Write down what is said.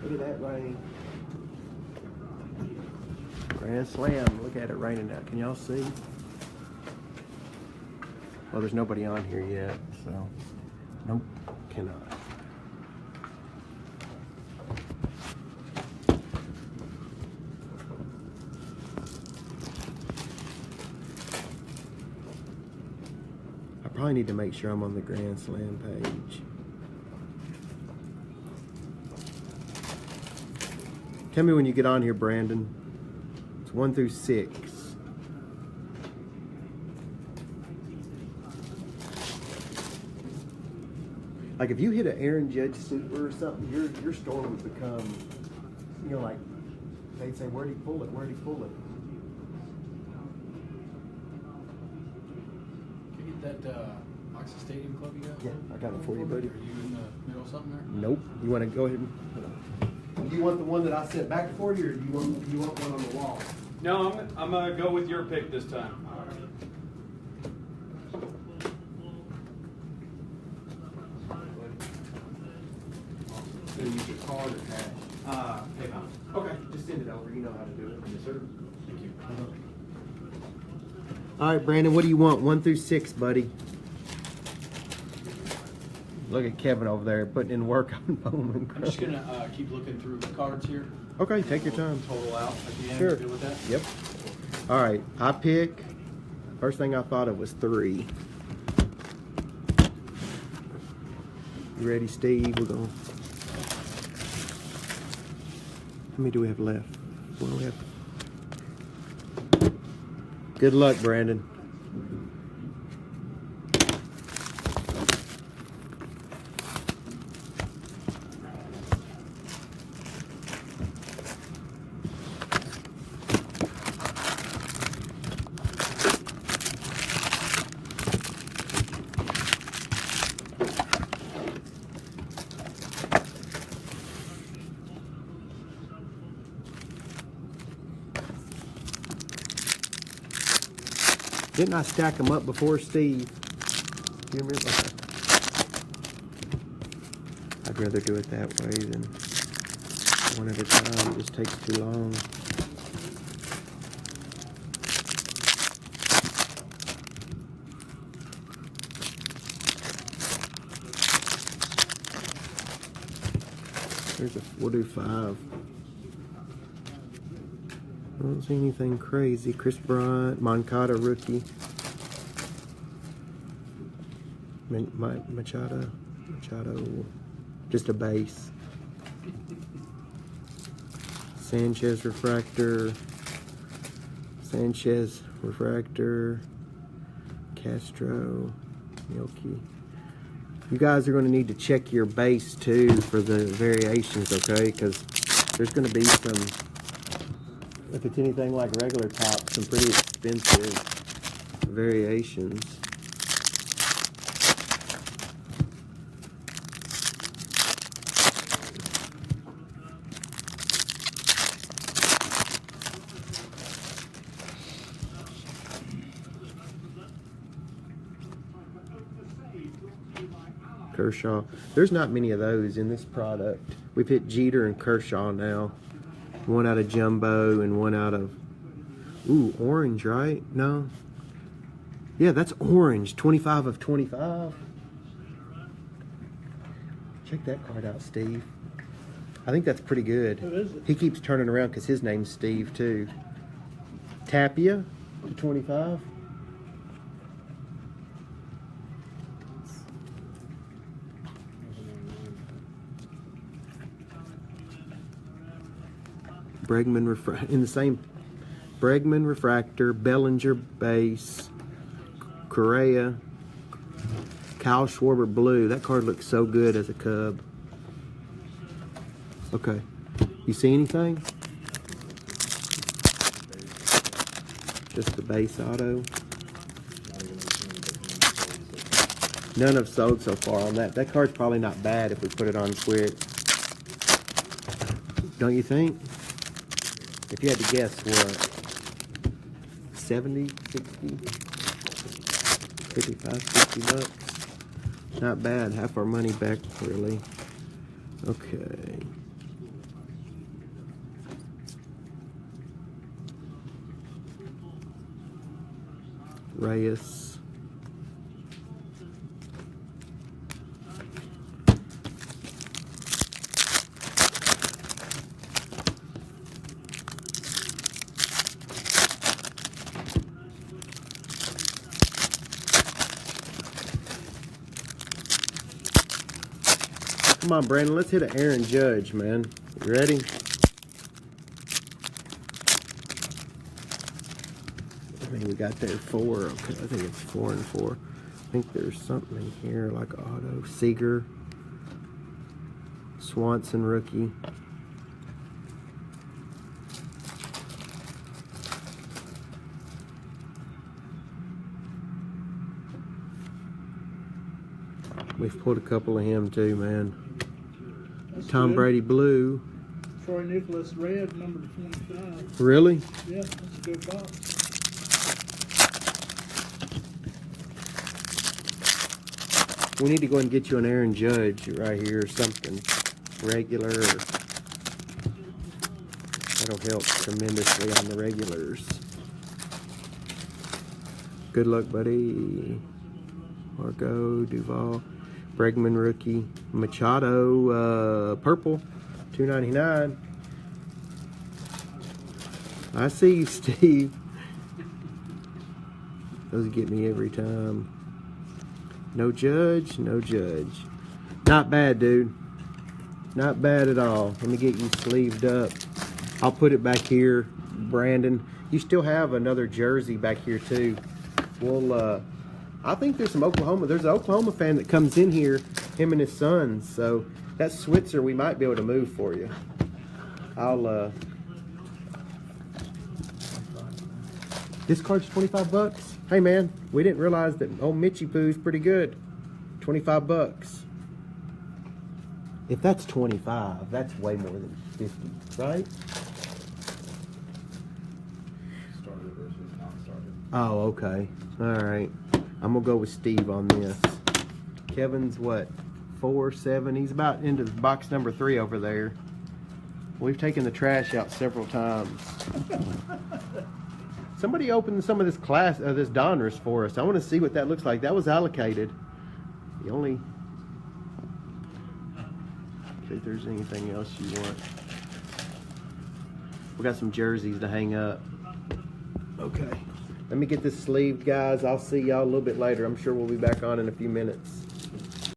Look at that rain. Grand Slam. Look at it raining now. Can y'all see? Well, there's nobody on here yet, so nope, cannot. I probably need to make sure I'm on the Grand Slam page. Tell me when you get on here, Brandon. It's 1 through 6. Like if you hit an Aaron Judge Super or something, your store would become, you know, like they'd say, where'd he pull it? Where'd he pull it? Can you get that Oxy Stadium Club you got? Yeah, I got it for you, buddy. Are you in the middle of something there? Nope. You want to go ahead and do you want the one that I sent back for you, or do you want one on the wall? No, I'm gonna go with your pick this time. Gonna use your card or cash? PayPal. Okay, just send it over. You know how to do it. Yes, sir. Thank you. All right, Brandon, what do you want? 1 through 6, buddy. Look at Kevin over there putting in work on Bowman. I'm just gonna keep looking through the cards here. Okay, take your time. Total out at the end. Sure. You good with that? Yep. All right, I pick. First thing I thought of was 3. You ready, Steve? We're going. How many do we have left? What do we have? Good luck, Brandon. Didn't I stack them up before, Steve? Do you remember? Okay. I'd rather do it that way than one at a time. It just takes too long. We'll do 5. I don't see anything crazy. Chris Bryant, Moncada rookie. Machado, just a base. Sanchez refractor. Castro, Milky. You guys are going to need to check your base too for the variations, okay? Because there's going to be some, if it's anything like regular top, some pretty expensive variations. Kershaw. There's not many of those in this product. We've hit Jeter and Kershaw now. One out of Jumbo and one out of... Ooh, orange, right? No. Yeah, that's orange. 25 of 25. Check that card out, Steve. I think that's pretty good. What is it? He keeps turning around because his name's Steve, too. Tapia to 25. Bregman in the same Bregman refractor, Bellinger base, Correa, Kyle Schwarber blue. That card looks so good as a Cub. Okay, you see anything? Just the base auto. None have sold so far on that. That card's probably not bad if we put it on quick. Don't you think? If you had to guess, what? 70, 60, 55, 60 bucks? Not bad. Half our money back, really. Okay. Reyes. Come on, Brandon, let's hit an Aaron Judge, man. You ready? I mean, we got there 4. Okay, I think it's 4 and 4. I think there's something in here like auto. Seager. Swanson rookie. We've pulled a couple of him too, man. That's Tom good. Brady blue. Troy Nicholas red, number 25. Really? Yeah, that's a good box. We need to go and get you an Aaron Judge right here or something. Regular. That'll help tremendously on the regulars. Good luck, buddy. Marco, Duval, Bregman rookie, Machado, purple, $2.99. I see you, Steve. Those get me every time. No Judge, no Judge. Not bad, dude. Not bad at all. Let me get you sleeved up. I'll put it back here, Brandon. You still have another jersey back here too. We'll I think there's some Oklahoma. There's an Oklahoma fan that comes in here, him and his sons. So that Switzer we might be able to move for you. I'll This card's 25 bucks. Hey man, we didn't realize that old Mitchie Poo's pretty good. 25 bucks. If that's 25, that's way more than 50, right? Started versus not started. Oh, okay. All right. I'm gonna go with Steve on this. Kevin's what? 4-7. He's about into box number 3 over there. We've taken the trash out several times. Somebody opened some of this this Donruss for us. I want to see what that looks like. That was allocated. The only. See if there's anything else you want. We got some jerseys to hang up. Okay. Let me get this sleeved, guys. I'll see y'all a little bit later. I'm sure we'll be back on in a few minutes.